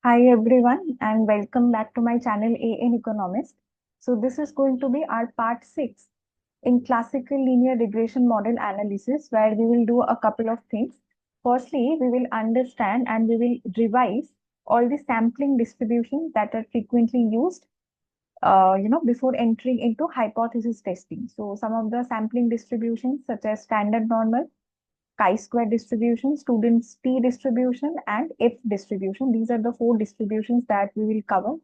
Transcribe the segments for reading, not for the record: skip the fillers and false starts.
Hi everyone and welcome back to my channel AN Economist. So this is going to be our part 6 in classical linear regression model analysis where we will do a couple of things. Firstly, we will understand and we will revise all the sampling distributions that are frequently used before entering into hypothesis testing. So some of the sampling distributions such as standard normal, chi-square distribution, students T distribution, and F distribution. These are the four distributions that we will cover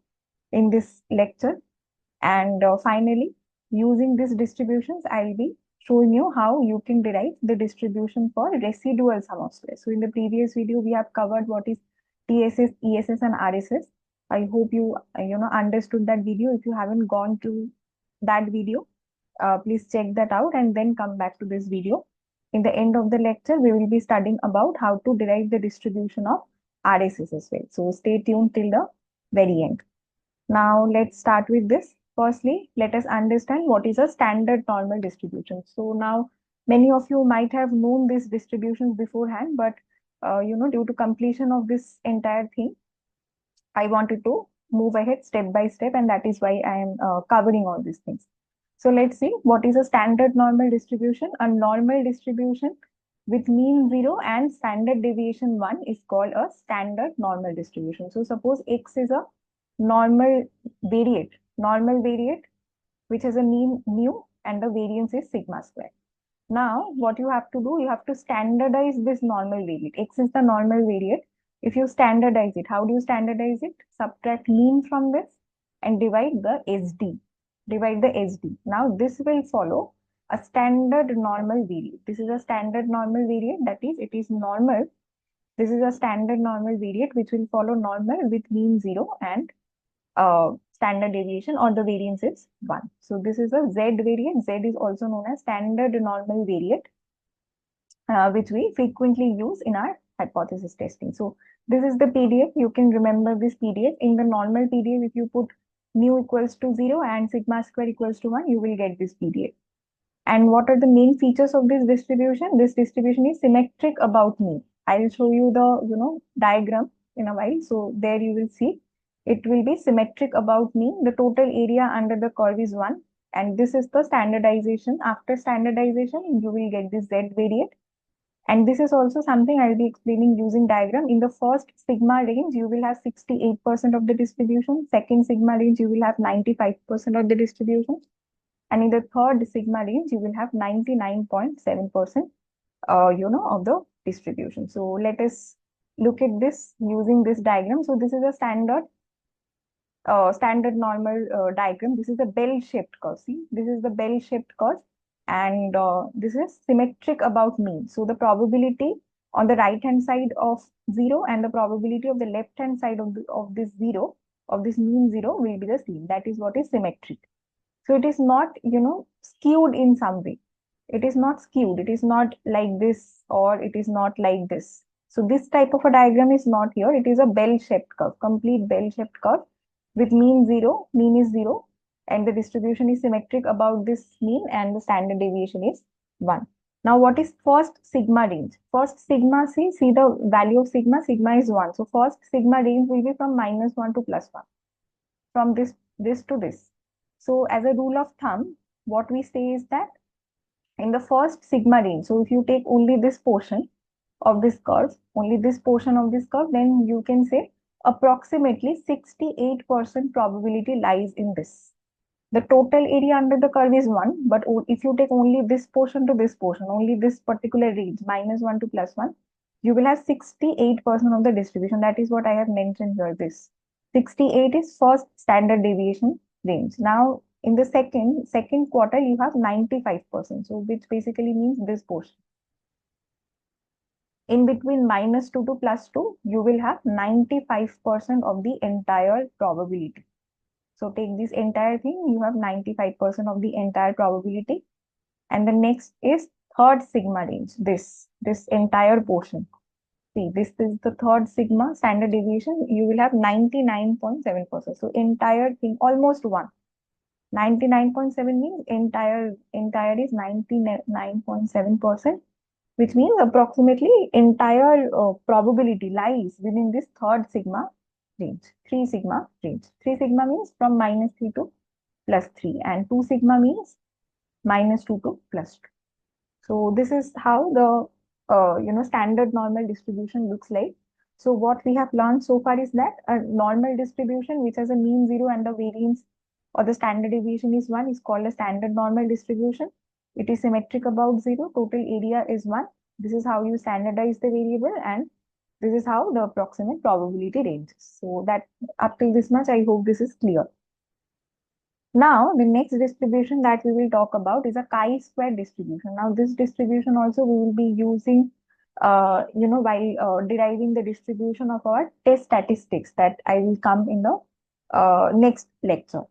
in this lecture. And finally, using these distributions, I'll be showing you how you can derive the distribution for residual sum of squares. So in the previous video, we have covered what is TSS, ESS, and RSS. I hope you understood that video. If you haven't gone to that video, please check that out and then come back to this video. In the end of the lecture, we will be studying about how to derive the distribution of RSS as well. So stay tuned till the very end. Now let's start with this. Firstly, let us understand what is a standard normal distribution. So now many of you might have known these distributions beforehand, but due to completion of this entire thing, I wanted to move ahead step by step, and that is why I am covering all these things. So let's see what is a standard normal distribution. A normal distribution with mean 0 and standard deviation 1 is called a standard normal distribution. So suppose X is a normal variate, which has a mean mu and the variance is sigma square. Now, what you have to do, you have to standardize this normal variate. X is the normal variate. If you standardize it, how do you standardize it? Subtract mean from this and divide the SD. Divide the SD. Now, this will follow a standard normal variate. This is a standard normal variate. That is, it is normal. This is a standard normal variate which will follow normal with mean 0 and standard deviation or the variance is 1. So this is a Z variant. Z is also known as standard normal variant, which we frequently use in our hypothesis testing. So this is the PDF. You can remember this PDF. In the normal PDF, if you put mu equals to 0 and sigma square equals to 1, you will get this PDF. And what are the main features of this distribution? This distribution is symmetric about mean. I'll show you the diagram in a while. So there you will see it will be symmetric about mean. The total area under the curve is 1. And this is the standardization. After standardization, you will get this Z variant. And this is also something I'll be explaining using diagram. In the first sigma range, you will have 68% of the distribution. Second sigma range, you will have 95% of the distribution. And in the third sigma range, you will have 99.7% of the distribution. So let us look at this using this diagram. So this is a standard normal diagram. This is a bell-shaped curve. See, this is the bell-shaped curve, and this is symmetric about mean. So the probability on the right-hand side of 0 and the probability of the left-hand side of this 0, of this mean 0 will be the same. That is what is symmetric. So it is not, skewed in some way. It is not skewed. It is not like this or it is not like this. So this type of a diagram is not here. It is a bell-shaped curve, complete bell-shaped curve with mean 0, mean is 0, and the distribution is symmetric about this mean and the standard deviation is 1. Now, what is first sigma range? First sigma, see the value of sigma, sigma is 1. So first sigma range will be from -1 to +1, from this to this. So as a rule of thumb, what we say is that in the first sigma range, so if you take only this portion of this curve, only this portion of this curve, then you can say approximately 68% probability lies in this. The total area under the curve is 1, but if you take only this portion to this portion, only this particular range, -1 to +1, you will have 68% of the distribution. That is what I have mentioned here, this. 68 is first standard deviation range. Now, in the second quarter, you have 95%, so which basically means this portion. In between -2 to +2, you will have 95% of the entire probability. So take this entire thing, you have 95% of the entire probability. And the next is third sigma range, this entire portion. See, this is the third sigma standard deviation. You will have 99.7%. So entire thing, almost 1. 99.7 means entire is 99.7%, which means approximately entire probability lies within this third sigma range, 3 sigma range. 3 sigma means from -3 to +3, and 2 sigma means -2 to +2. So this is how the standard normal distribution looks like. So what we have learned so far is that a normal distribution which has a mean 0 and the variance or the standard deviation is 1 is called a standard normal distribution. It is symmetric about 0. Total area is 1. This is how you standardize the variable, and this is how the approximate probability ranges. So that up till this much, I hope this is clear. Now, the next distribution that we will talk about is a chi-square distribution. Now, this distribution also we will be using, while deriving the distribution of our test statistics that I will come in the next lecture.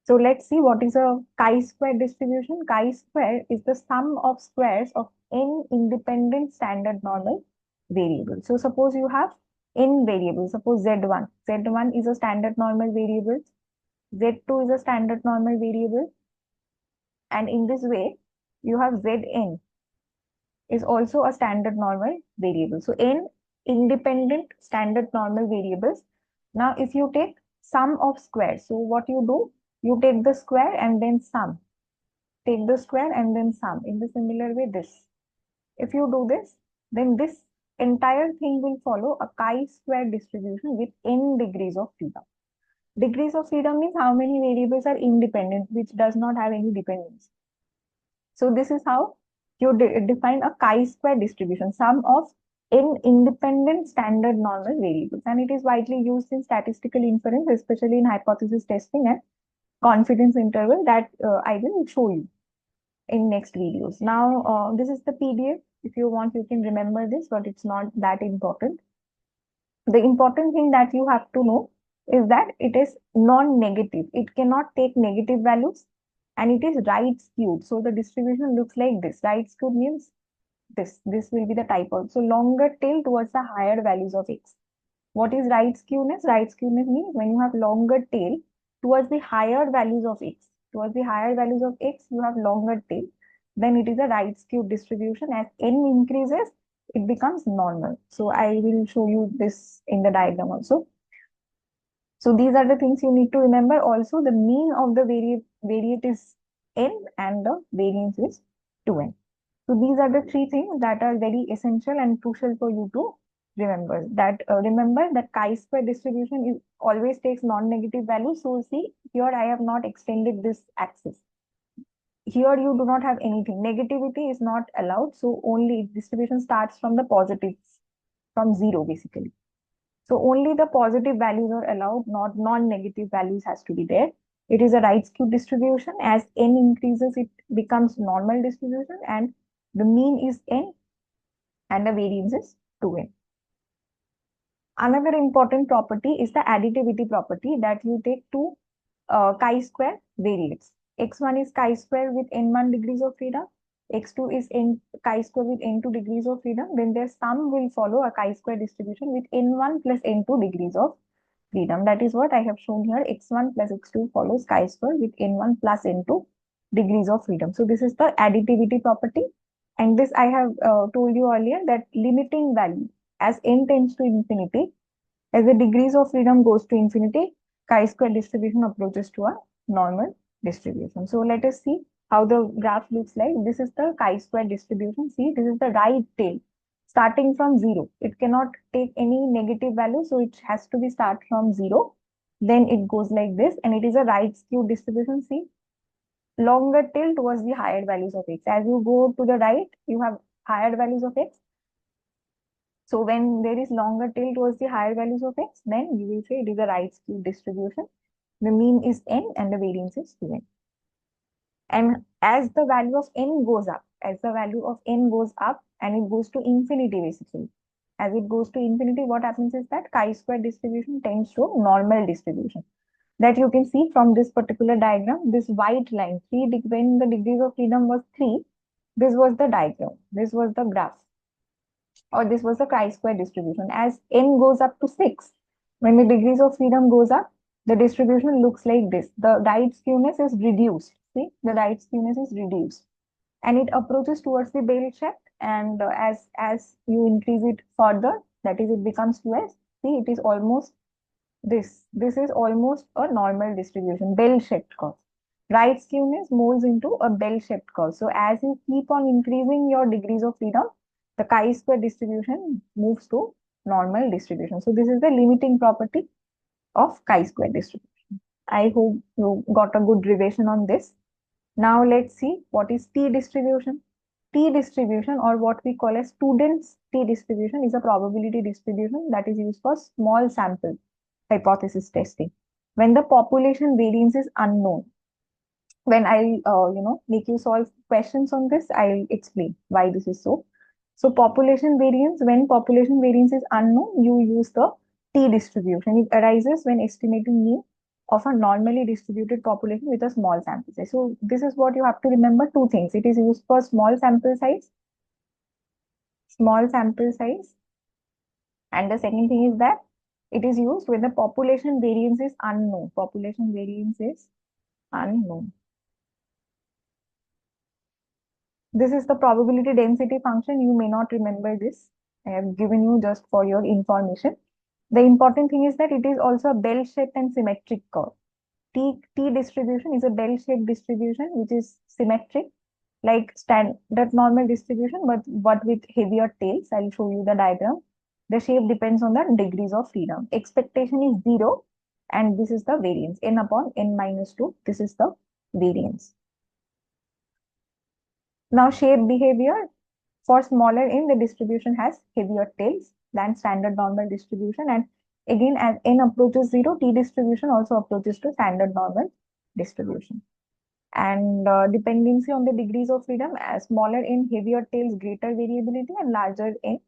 So let's see what is a chi-square distribution. Chi-square is the sum of squares of n independent standard normal variables. So suppose you have n variables, suppose Z1. Z1 is a standard normal variable. Z2 is a standard normal variable. And in this way, you have Zn is also a standard normal variable. So n independent standard normal variables. Now, if you take sum of squares, so what you do, you take the square and then sum. Take the square and then sum. In the similar way, this. If you do this, then this entire thing will follow a chi-square distribution with n degrees of freedom. Degrees of freedom means how many variables are independent, which does not have any dependence. So this is how you define a chi-square distribution, sum of n independent standard normal variables. And it is widely used in statistical inference, especially in hypothesis testing and confidence interval that I will show you in next videos. Now, this is the PDF. If you want, you can remember this, but it's not that important. The important thing that you have to know is that it is non-negative. It cannot take negative values, and it is right skewed. So the distribution looks like this. Right skewed means this. This will be the type of. So longer tail towards the higher values of x. What is right skewness? Right skewness means when you have longer tail towards the higher values of x. Towards the higher values of x, you have longer tail. Then it is a right skewed distribution. As n increases, it becomes normal. So I will show you this in the diagram also. So these are the things you need to remember. Also, the mean of the variate is n and the variance is 2n. So these are the three things that are very essential and crucial for you to remember. Remember that chi-square distribution is always takes non-negative values. So see, here I have not extended this axis. Here you do not have anything. Negativity is not allowed. So only distribution starts from the positives, from 0 basically. So only the positive values are allowed, not non-negative values has to be there. It is a right skewed distribution. As n increases, it becomes normal distribution, and the mean is n and the variance is 2n. Another important property is the additivity property, that you take two chi-square variates. X1 is chi-square with n1 degrees of freedom. X2 is chi-square with n2 degrees of freedom. Then their sum will follow a chi-square distribution with n1 plus n2 degrees of freedom. That is what I have shown here. X1 plus X2 follows chi-square with n1 plus n2 degrees of freedom. So this is the additivity property. And this I have told you earlier, that limiting value as n tends to infinity, as the degrees of freedom goes to infinity, chi-square distribution approaches to a normal distribution. So let us see how the graph looks like. This is the chi-square distribution. See, this is the right tail starting from 0. It cannot take any negative value, so it has to be start from 0. Then it goes like this, and it is a right skewed distribution. See, longer tail towards the higher values of x. As you go to the right, you have higher values of x. So when there is longer tail towards the higher values of x, then you will say it is a right skewed distribution. The mean is n and the variance is 2n. And as the value of n goes up, as the value of n goes up and it goes to infinity basically, as it goes to infinity, what happens is that chi-square distribution tends to normal distribution. That you can see from this particular diagram, this white line, when the degrees of freedom was 3, this was the diagram, this was the graph, or this was the chi-square distribution. As n goes up to 6, when the degrees of freedom goes up, the distribution looks like this. The right skewness is reduced. See, the right skewness is reduced, and it approaches towards the bell shape. And as you increase it further, that is, it becomes 2s. See, it is almost This is almost a normal distribution, bell-shaped curve. Right skewness molds into a bell-shaped curve. So as you keep on increasing your degrees of freedom, the chi-square distribution moves to normal distribution. So this is the limiting property of chi-square distribution. I hope you got a good revision on this. Now let's see what is t distribution. T distribution, or what we call as student's t distribution, is a probability distribution that is used for small sample hypothesis testing. When the population variance is unknown, when I make you solve questions on this, I'll explain why this is so. So population variance, when population variance is unknown, you use the t distribution. It arises when estimating mean of a normally distributed population with a small sample size. So this is what you have to remember, two things. It is used for small sample size, and the second thing is that it is used when the population variance is unknown. Population variance is unknown. This is the probability density function. You may not remember this. I have given you just for your information. The important thing is that it is also a bell-shaped and symmetric curve. T distribution is a bell-shaped distribution which is symmetric, like standard normal distribution, but with heavier tails. I'll show you the diagram. The shape depends on the degrees of freedom. Expectation is 0, and this is the variance. N upon n minus 2. This is the variance. Now, shape behavior. For smaller n, the distribution has heavier tails than standard normal distribution. And again, as n approaches 0, t distribution also approaches to standard normal distribution. And dependency on the degrees of freedom, as smaller n, heavier tails, greater variability, and larger n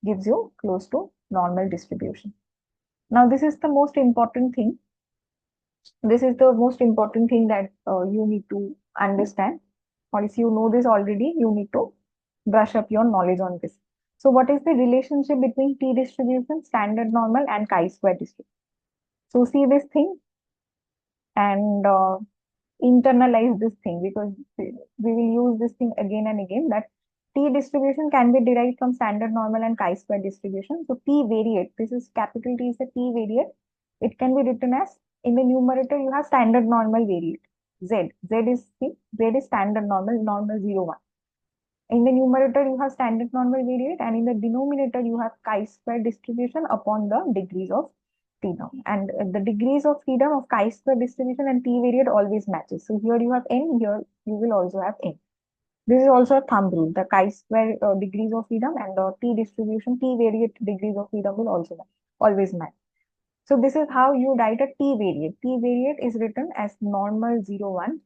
gives you close to normal distribution. Now, this is the most important thing. This is the most important thing that you need to understand. Or if you know this already, you need to brush up your knowledge on this. So what is the relationship between t distribution, standard normal, and chi-square distribution? So see this thing and internalize this thing, because we will use this thing again and again, that t distribution can be derived from standard normal and chi-square distribution. So p variate, this is capital T is the p variate. It can be written as, in the numerator you have standard normal variate z is standard normal, normal 0 1. In the numerator, you have standard normal variate, and in the denominator, you have chi-square distribution upon the degrees of freedom. And the degrees of freedom of chi-square distribution and t-variate always matches. So here you have n, here you will also have n. This is also a thumb rule. The chi-square degrees of freedom and the t-distribution, t-variate degrees of freedom will also always match. So this is how you write a t-variate. T-variate is written as normal 0 1.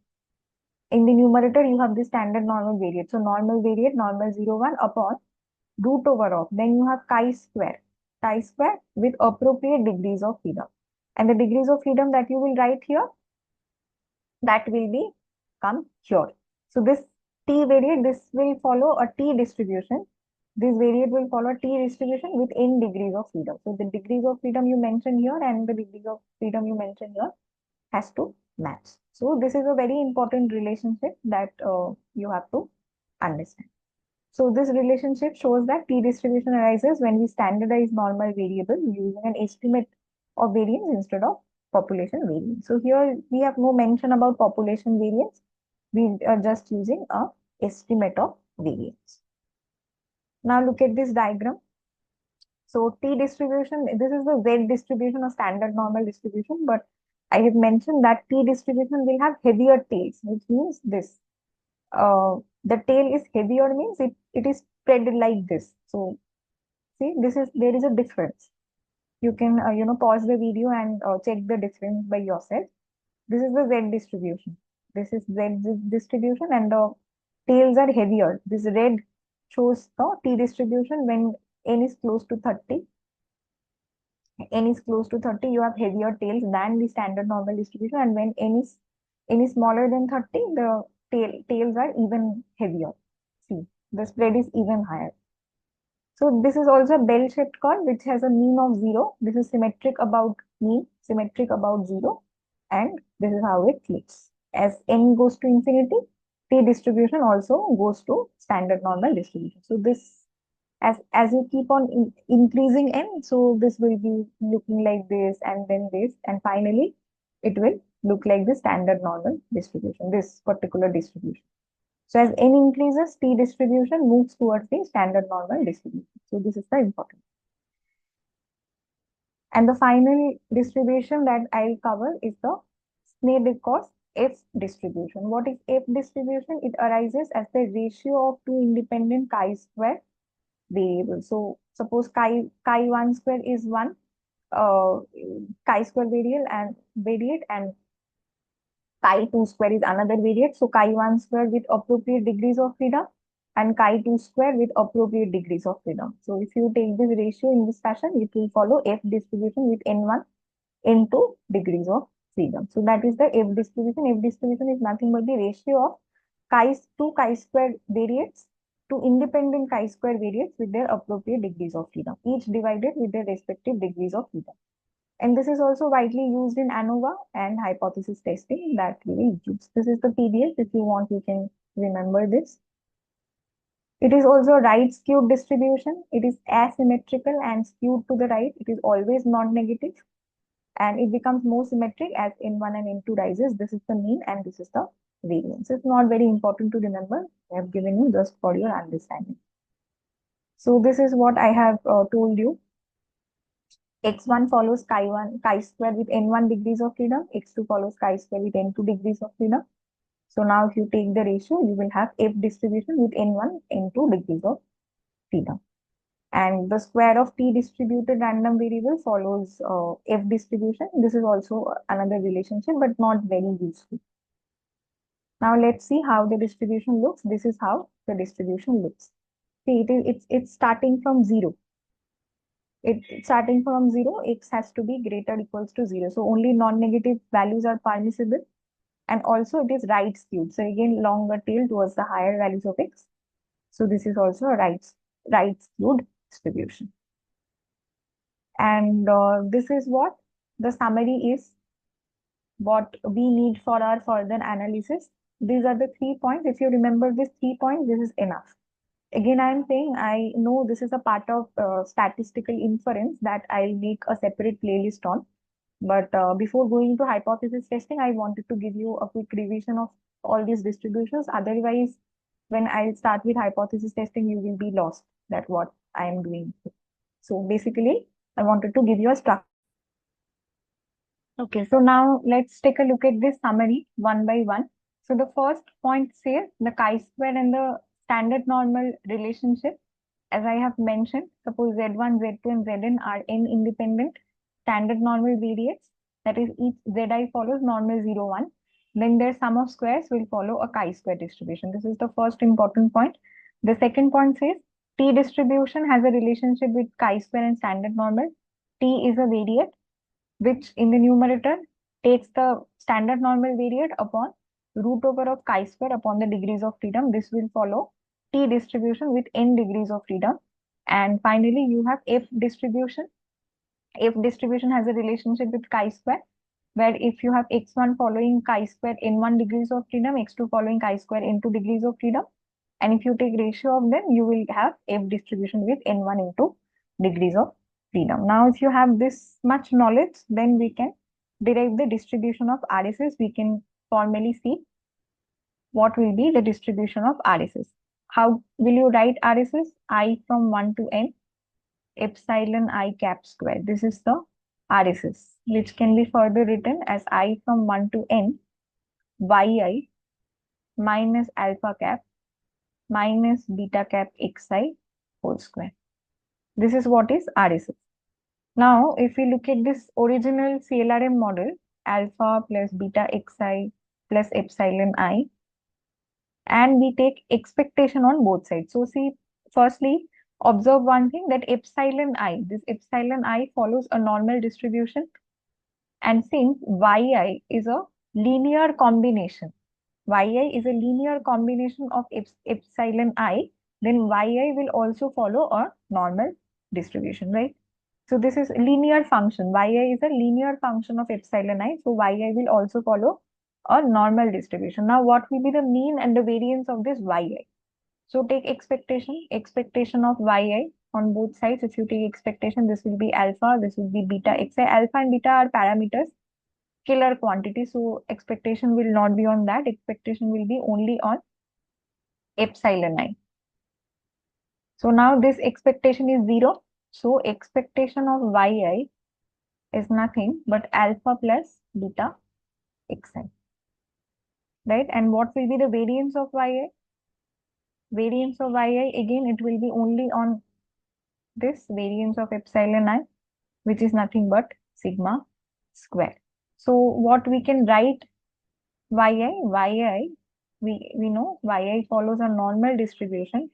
In the numerator, you have the standard normal variate. So normal variate, normal 0 1 upon root over of. Then you have chi-square with appropriate degrees of freedom. And the degrees of freedom that you will write here, that will be come here. So this t variate, this will follow a t distribution. This variate will follow t distribution with n degrees of freedom. So the degrees of freedom you mention here and the degrees of freedom you mention here has to match. So this is a very important relationship that you have to understand. So this relationship shows that t distribution arises when we standardize normal variable using an estimate of variance instead of population variance. So here we have no mention about population variance. We are just using a estimate of variance. Now look at this diagram. So t distribution, this is the z distribution or standard normal distribution, but I have mentioned that t distribution will have heavier tails, which means this. The tail is heavier means it is spread like this. So see, there is a difference. You can pause the video and check the difference by yourself. This is the z distribution. This is z distribution, and the tails are heavier. This red shows the t distribution when n is close to 30. N is close to 30, you have heavier tails than the standard normal distribution, and when n is smaller than 30, the tails are even heavier. See, the spread is even higher. So this is also a bell-shaped curve which has a mean of 0. This is symmetric about mean, symmetric about 0, and this is how it flips. As n goes to infinity, t distribution also goes to standard normal distribution. So this As you keep on increasing n, so this will be looking like this, and then this, and finally it will look like the standard normal distribution, this particular distribution. So as n increases, t distribution moves towards the standard normal distribution. So this is the important. And the final distribution that I'll cover is the Snedecker's F distribution. What is F distribution? It arises as the ratio of two independent chi-square variables. So suppose chi1 square is one uh, chi-square variate, and chi2 square is another variate. So chi1 square with appropriate degrees of freedom and chi2 square with appropriate degrees of freedom. So if you take this ratio in this fashion, it will follow F distribution with n1 into degrees of freedom. So that is the F distribution. F distribution is nothing but the ratio of two chi-square variates to independent chi-square variates with their appropriate degrees of freedom, each divided with their respective degrees of freedom. And this is also widely used in ANOVA and hypothesis testing that we will use. This is the PDF. If you want, you can remember this. It is also right skewed distribution. It is asymmetrical and skewed to the right. It is always non-negative, and it becomes more symmetric as n1 and n2 rises. This is the mean and this is the variance. It's not very important to remember. I have given you just for your understanding. So this is what I have told you. x1 follows chi square with n1 degrees of freedom. x2 follows chi-square with n2 degrees of freedom. So now if you take the ratio, you will have F distribution with n1, n2 degrees of freedom. And the square of t distributed random variable follows F distribution. This is also another relationship, but not very useful. Now let's see how the distribution looks. This is how the distribution looks. See, it's starting from zero. It's starting from zero. X has to be greater or equals to zero. So only non-negative values are permissible, and also it is right skewed. So again, longer tail towards the higher values of x. So this is also a right skewed distribution. And this is what the summary is, what we need for our further analysis. These are the 3 points. If you remember these 3 points, this is enough. Again, I am saying, I know this is a part of statistical inference that I'll make a separate playlist on. But before going to hypothesis testing, I wanted to give you a quick revision of all these distributions. Otherwise, when I'll start with hypothesis testing, you will be lost that what I am doing. So basically, I wanted to give you a structure. Okay, so now let's take a look at this summary one by one. So the first point says the chi-square and the standard normal relationship. As I have mentioned, suppose Z1, Z2, and Zn are n independent standard normal variates. That is, each Zi follows normal 0, 1. Then their sum of squares will follow a chi-square distribution. This is the first important point. The second point says T distribution has a relationship with chi-square and standard normal. T is a variate which in the numerator takes the standard normal variate upon root over of chi-square upon the degrees of freedom. This will follow T distribution with n degrees of freedom. And finally, you have F distribution. F distribution has a relationship with chi-square, where if you have x1 following chi-square n1 degrees of freedom, x2 following chi-square n2 degrees of freedom, and if you take ratio of them, you will have F distribution with n1 into degrees of freedom. Now, if you have this much knowledge, then we can derive the distribution of RSS. We can formally see what will be the distribution of RSS. How will you write RSS? I from 1 to n, epsilon I cap square. This is the RSS, which can be further written as I from 1 to n, yi minus alpha cap minus beta cap xi whole square. This is what is RSS. Now, if we look at this original CLRM model, alpha plus beta xi plus epsilon I, and we take expectation on both sides. So see, firstly, observe one thing, that this epsilon I follows a normal distribution. And since yi is a linear combination, yi is a linear combination of epsilon I, then yi will also follow a normal distribution, right? So this is linear function. Yi is a linear function of epsilon I. So yi will also follow a normal distribution. Now, what will be the mean and the variance of this yi? So take expectation of yi on both sides. If you take expectation, this will be alpha, this will be beta xi. Alpha and beta are parameters, scalar quantity. So expectation will not be on that. Expectation will be only on epsilon I. So now this expectation is 0. So expectation of yi is nothing but alpha plus beta xi, right? And what will be the variance of yi? Variance of yi, again, it will be only on this variance of epsilon I, which is nothing but sigma square. So what we can write yi, we know yi follows a normal distribution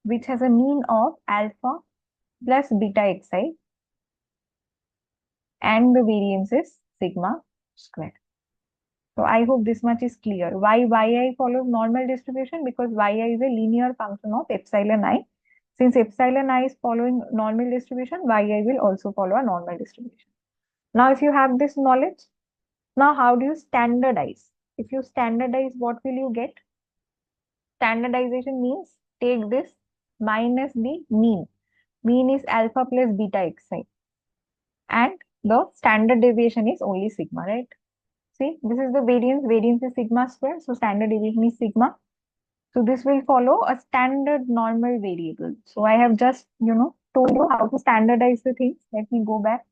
which has a mean of alpha plus beta xi, and the variance is sigma square. So I hope this much is clear. Why yi follows normal distribution? Because yi is a linear function of epsilon I. Since epsilon I is following normal distribution, yi will also follow a normal distribution. Now, if you have this knowledge, now how do you standardize? If you standardize, what will you get? Standardization means take this minus the mean. Mean is alpha plus beta xi. And the standard deviation is only sigma, right? See, this is the variance. Variance is sigma square. So standard deviation is sigma. So this will follow a standard normal variable. So I have just, told you how to standardize the things. Let me go back.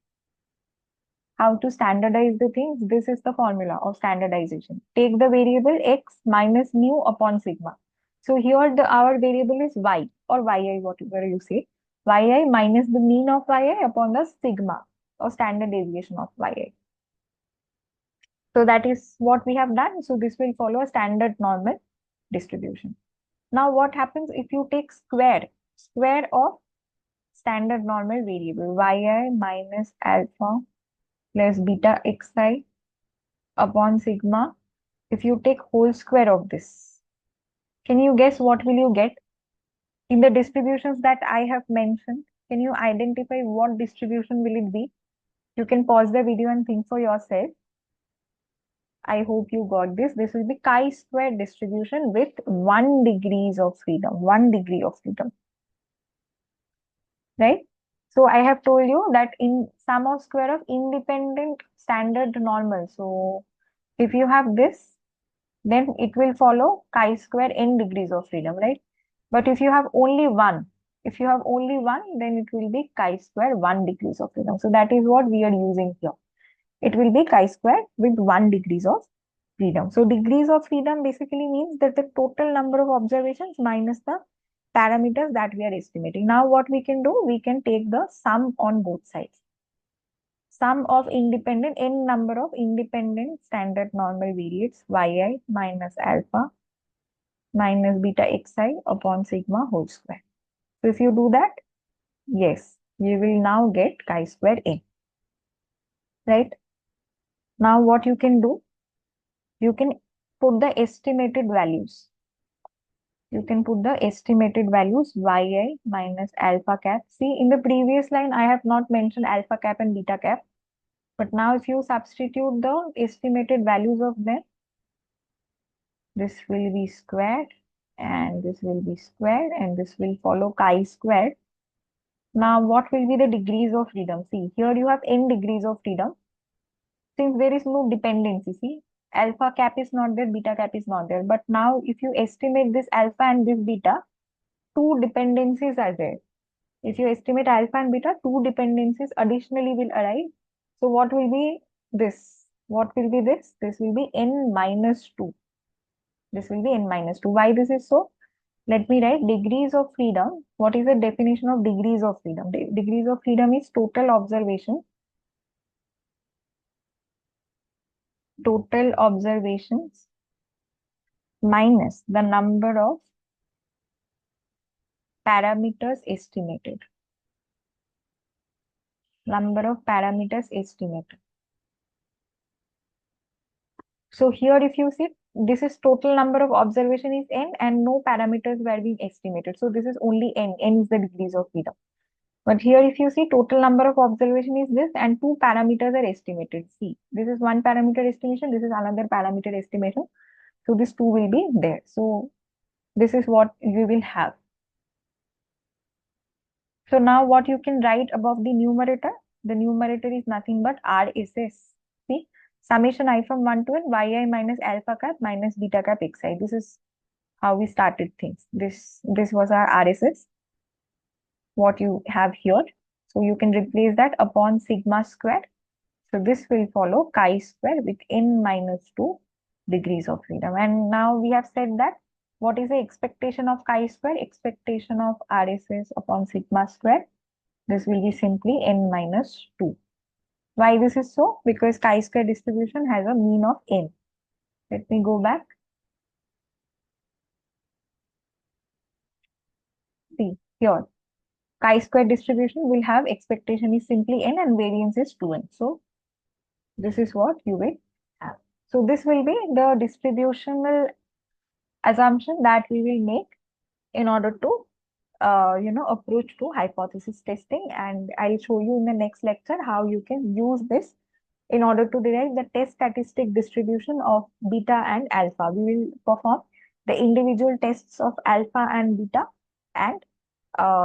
How to standardize the things. This is the formula of standardization. Take the variable x minus mu upon sigma. So here our variable is y or yi, whatever you say. Yi minus the mean of yi upon the sigma or standard deviation of yi. So that is what we have done. So this will follow a standard normal distribution. Now what happens if you take square of standard normal variable yi minus alpha plus beta xi upon sigma? If you take whole square of this, can you guess what will you get? In the distributions that I have mentioned, can you identify what distribution will it be? You can pause the video and think for yourself. I hope you got this. This will be chi-square distribution with 1 degrees of freedom. 1 degree of freedom. Right? So I have told you that in sum of square of independent standard normal. So if you have this, then it will follow chi-square n degrees of freedom, right? But if you have only one, then it will be chi-square 1 degrees of freedom. So that is what we are using here. It will be chi-square with 1 degrees of freedom. So degrees of freedom basically means that the total number of observations minus the parameters that we are estimating. Now what we can do, we can take the sum on both sides. Sum of independent, n number of independent standard normal variates yi minus alpha minus beta xi upon sigma whole square. So if you do that, yes, you will now get chi-square n. Right? Now what you can do, you can put the estimated values. You can put the estimated values yi minus alpha cap. See, in the previous line, I have not mentioned alpha cap and beta cap. But now if you substitute the estimated values of them, this will be squared and this will be squared and this will follow chi-squared. Now what will be the degrees of freedom? See, here you have n degrees of freedom. Since there is no dependency, see, alpha cap is not there, beta cap is not there. But now if you estimate this alpha and this beta, two dependencies are there. If you estimate alpha and beta, two dependencies additionally will arise. So what will be this? What will be this? This will be n minus 2. This will be n minus 2. Why this is so? Let me write degrees of freedom. What is the definition of degrees of freedom? Degrees of freedom is total observations minus the number of parameters estimated. Number of parameters estimated. So here if you see, this is total number of observation is n and no parameters were being estimated. So this is only n. N is the degrees of freedom. But here if you see, total number of observation is this and two parameters are estimated. See, this is one parameter estimation. This is another parameter estimation. So this two will be there. So this is what you will have. So now what you can write above the numerator is nothing but RSS. See, summation I from 1 to n yi minus alpha cap minus beta cap xi. This is how we started things. This was our RSS, what you have here. So you can replace that upon sigma square. So this will follow chi square with n minus 2 degrees of freedom. And now we have said that what is the expectation of chi square? Expectation of RSS upon sigma square. This will be simply n minus 2. Why this is so? Because chi-square distribution has a mean of n. Let me go back. See, here, chi-square distribution will have expectation is simply n and variance is 2n. So, this is what you will have. So, this will be the distributional assumption that we will make in order to approach to hypothesis testing, and I'll show you in the next lecture how you can use this in order to derive the test statistic distribution of beta and alpha. We will perform the individual tests of alpha and beta, and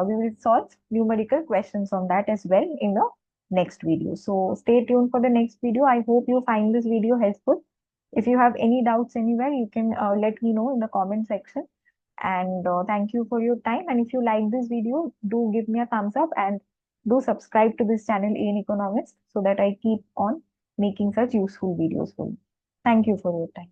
we will solve numerical questions on that as well in the next video. So stay tuned for the next video. I hope you find this video helpful. If you have any doubts anywhere, you can let me know in the comment section. And thank you for your time. And if you like this video, do give me a thumbs up and do subscribe to this channel in Economist so that I keep on making such useful videos for you. Thank you for your time.